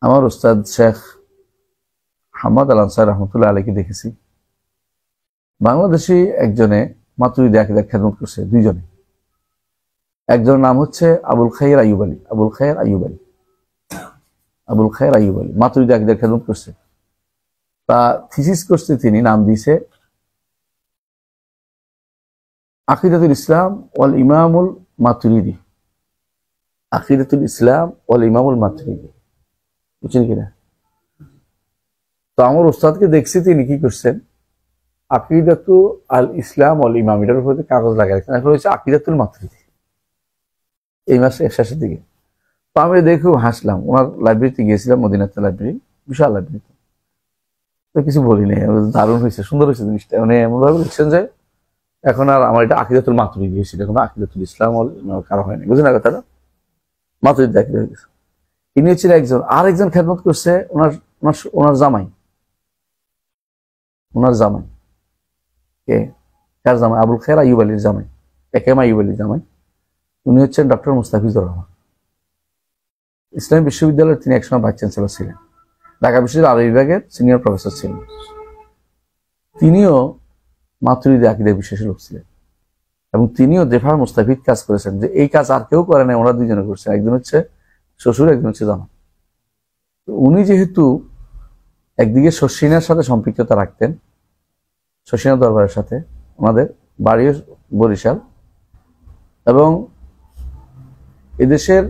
আমার উস্তাদ শেখ হাম্মাদ আল আনসার রহমতুল্লাহ আলাইকে দেখেছি বাংলাদেশি একজনে মাতুরিদি আকীদার খেদমত করছে দুইজনে। একজনের নাম হচ্ছে আবুল খায়ের আইয়ুব আলী, মাতুরিদি আকীদার খেদমত করছে। তা থিসিস করছে, তিনি নাম দিয়েছে আকিদাতুল ইসলাম ওয়াল ইমামুল মাতুরিদি, বুঝছেন কিনা? তো আমার উস্তাদকে দেখছি তিনি কি করছেন, আকিদাতু আল ইসলাম ওয়াল ইমাম এটার উপরে কাগজ লাগাই রাখছেন, এখন হচ্ছে আকিদাতুল মাতুরিদি। এই মাসে শেষের দিকে তো আমি দেখে হাসলাম। ওনার লাইব্রেরিতে গিয়েছিলাম, মদিনাতে লাইব্রেরি, বিশাল লাইব্রেরি। তো কিছু বলি নাই, দারুণ হয়েছে, সুন্দর হয়েছে জিনিসটা। মানে এমনভাবে লিখছেন যে এখন আর আমার এটা আকিদাতুল মাতুরিদি হয়েছে, এখন আকিদাতুল ইসলাম কারো হয়নি, বুঝলেন না কথাটা? মাতুরিদি আকিদা হয়ে গেছে। ইনি হচ্ছেন একজন, আর একজন খেদমত করছে ওনার জামাই কে, কার জামাই? আবুল খায়ের আইয়ুব আলীর জামাই, একেম আইয়ুব আলীর জামাই। উনি হচ্ছেন ডক্টর মুস্তাফিজুর রহমান। ইসলামী বিশ্ববিদ্যালয়ের তিনি একসময় ভাইস চ্যান্সেলর ছিলেন, ঢাকা বিশ্ববিদ্যালয়ের আরবি বিভাগের সিনিয়র প্রফেসর ছিলেন। তিনিও মাতুরিদি আকীদায় বিশ্বাসী লোক ছিলেন এবং তিনিও দেফা মুস্তাফিদ কাজ করেছেন, যে এই কাজ আর কেউ করে নাই, ওরা দুইজনে করছেন। একজন হচ্ছে শ্বশুর, একজন হচ্ছে জামাই। উনি যেহেতু একদিকে শশিনার সাথে সম্পৃক্ততা রাখতেন, শশিনা দরবারের সাথে, ওনাদের বাড়িও বরিশাল, এবং এদেশের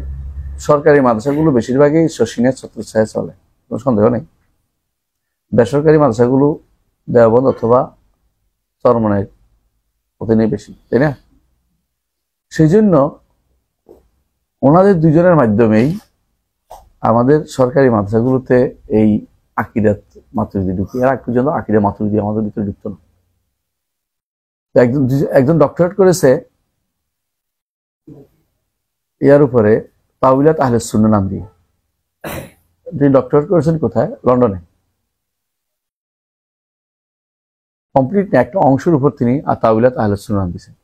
সরকারি মাদ্রাসাগুলো বেশিরভাগই শশিনের ছত্রছায়ায় চলে, কোনো সন্দেহ নেই। বেসরকারি মাদ্রাসাগুলো দেওবন্দ অথবা চরমনাইর ওখানেই বেশি, তাই না? সেই জন্য ওনাদের দুজনের মাধ্যমেই আমাদের সরকারি মাদ্রাসাগুলোতে এই আকিদাত মাতুরিদি ঢুকি। এর আগ পর্যন্ত আকিদা মাতুরিদি আমাদের ভিতরে ঢুকতো না। একজন ডক্টরেট করেছে ইয়ার উপরে, তাওয়িলাত আহলে সুন্নাহ নাম দিয়ে। তিনি ডক্টরেট করেছেন কোথায়? লন্ডনে। কমপ্লিট একটা অংশের উপর তিনি তাওয়িলাত আহলে সুন্নাহ নাম দিয়েছেন।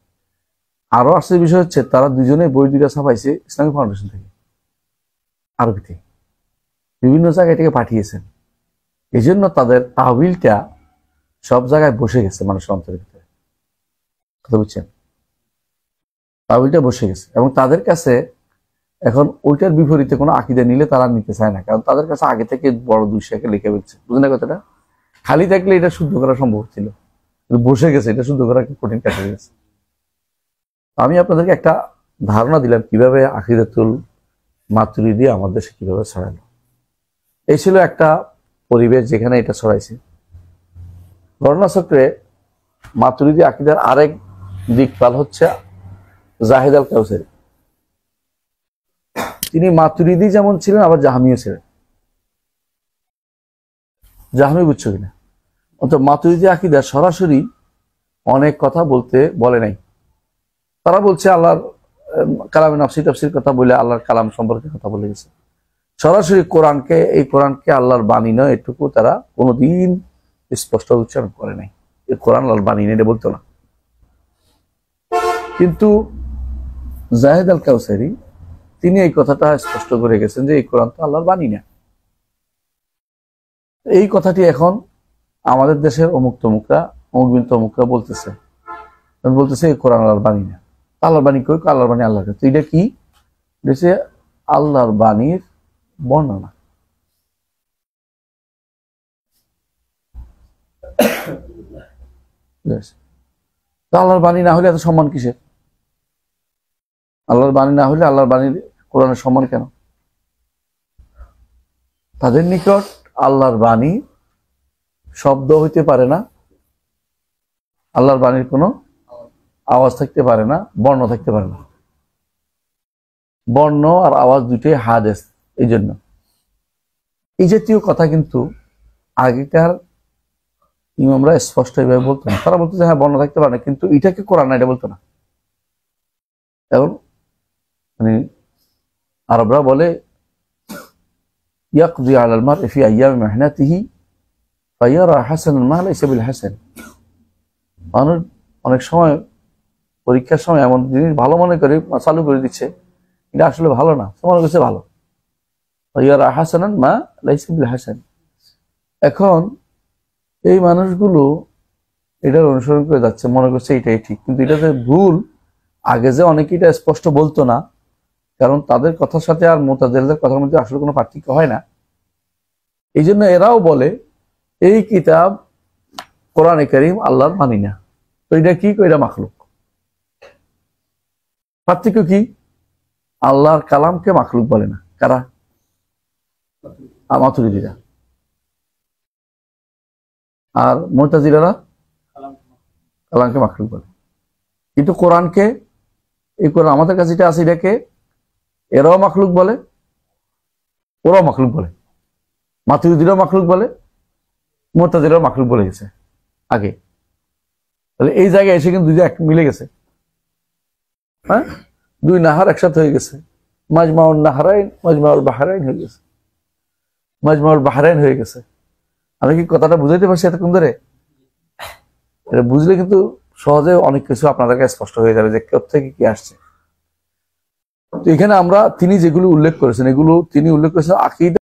আরো আশ্চর্যের বিষয় হচ্ছে, তারা দুজনে বই দুইটা ছাপাইছে ইসলামিক ফাউন্ডেশন থেকে, আরবিতে, বিভিন্ন জায়গায় এটাকে পাঠিয়েছেন। এই জন্য তাদের তাহবিলটা সব জায়গায় বসে গেছে মানুষের অন্তরের ভিতরে, কথা বুঝছেন? তাহবিলটা বসে গেছে এবং তাদের কাছে এখন ওইটার বিপরীতে কোনো আকিদা নিলে তারা নিতে চায় না, কারণ তাদের কাছে আগে থেকে বড় দুঃশাকে লিখে ফেলছে। বুঝলেন না কথাটা? খালি থাকলে এটা শুদ্ধ করা সম্ভব ছিল, কিন্তু বসে গেছে, এটা শুদ্ধ করা কঠিন কাজ হয়ে গেছে। আমি আপনাদেরকে একটা ধারণা দিলাম কিভাবে আকিদাতুল মাতুরিদি আমাদের দেশে কিভাবে ছড়ালো। এই ছিল একটা পরিবেশ যেখানে এটা ছড়াইছে। ঘটনাচক্রে মাতুরিদি আকীদার আরেক দিকপাল হচ্ছে জাহিদ আল কাউসারি। তিনি মাতুরিদি যেমন ছিলেন, আবার জাহমিও ছিলেন। জাহমি বুঝছো কিনা? অর্থাৎ মাতুরিদি আকীদা সরাসরি অনেক কথা বলে নাই। তারা বলছে আল্লাহর কালামে নফসি তাফসীর কথা বলে, আল্লাহর কালাম সম্পর্কে কথা বলে গেছে। সরাসরি এই কোরআনকে আল্লাহর বাণী নয়, এটুকু তারা কোনোদিন স্পষ্ট উচ্চারণ করে নাই। এই কোরআন আল্লাহর বাণী নেই, এটা বলতো না। কিন্তু জাহিদ আল কাউসারি তিনি এই কথাটা স্পষ্ট করে গেছেন যে এই কোরআন তো আল্লাহর বাণী না। এই কথাটি এখন আমাদের দেশের অমুক তমুকরা বলতেছে এই কোরআন আল্লাহর বাণী না। আল্লাহর বাণী কই? আল্লাহর বাণী আল্লাহর কাছে। এটা কি? এটা আল্লাহর বাণীর বর্ণনা। আল্লাহর বাণী না হলে এত সম্মান কিসের? আল্লাহর বাণী না হলে আল্লাহর বাণীর কোরআনের সম্মান কেন? তাদের নিকট আল্লাহর বাণী শব্দ হইতে পারে না, আল্লাহর বাণীর কোনো আওয়াজ থাকতে পারে না, বর্ণ থাকতে পারে না। বর্ণ আর আওয়াজ দুটোই হাদেস। এই জন্য এই জাতীয় কথা কিন্তু আগেকার ইমামরা স্পষ্ট এইভাবে বলতো না। তারা বলতো যে হ্যাঁ বর্ণ থাকতে পারে না, কিন্তু এটাকে কোরআন না, এটা বলতো না। এখন মানে আরবরা বলে ইয়াকদি আলাল মারই ফি আইয়ামি মেহনাতিহি ফায়ারা হাসানান মা লাইসা বিল হাসান। অনেক সময় পরীক্ষার সময় এমন জিনিস ভালো মনে করে চালু করে দিচ্ছে, এটা আসলে ভালো না, তোমার কাছে ভালো। ইয়ারা হাসানান মা লাইসা বিল হাসান। এখন এই মানুষগুলো এটার অনুসরণ করে যাচ্ছে, মনে করছে এটাই ঠিক, কিন্তু এটা যে ভুল। আগে যে অনেকে এটা স্পষ্ট বলতো না, কারণ তাদের কথার সাথে আর মুতাজিলাদের কথার মধ্যে আসলে কোনো পার্থক্য হয় না। এই জন্য এরাও বলে এই কিতাব কোরআনে কারীম আল্লাহর মানি না, তো এটা কি, এটা মাখলুক। পার্থক্য কি? আল্লাহর কালামকে মাখলুক বলে না কারা? মাতুরিদীরা। আর মুতাজিলারা কালামকে মাখলুক বলে। কিন্তু কোরআনকে, এই কোরআন আমাদের কাছে যেটা আছে এটাকে এরাও মাখলুক বলে, ওরাও মাখলুক বলে। মাতুরিদীরাও মাখলুক বলে, মুতাজিলারাও মাখলুক বলে গেছে আগে। তাহলে এই জায়গায় এসে কিন্তু দুই এক মিলে গেছে। হ্যাঁ, দুই নাহার একসাথে হয়ে গেছে। মাজমাউল নাহরাইন মাজমাউল বাহরাইন হয়ে গেছে, মাজমাউল বাহরাইন হয়ে গেছে। আমি কি কথাটা বুঝাইতে পারছি এতক্ষণ ধরে? এটা বুঝলে কিন্তু সহজে অনেক কিছু আপনাদের কাছে স্পষ্ট হয়ে যাবে যে কোত্থেকে কি আসছে। তো এখানে আমরা তিনি যেগুলো উল্লেখ করেছেন, এগুলো তিনি উল্লেখ করেছেন আকীদা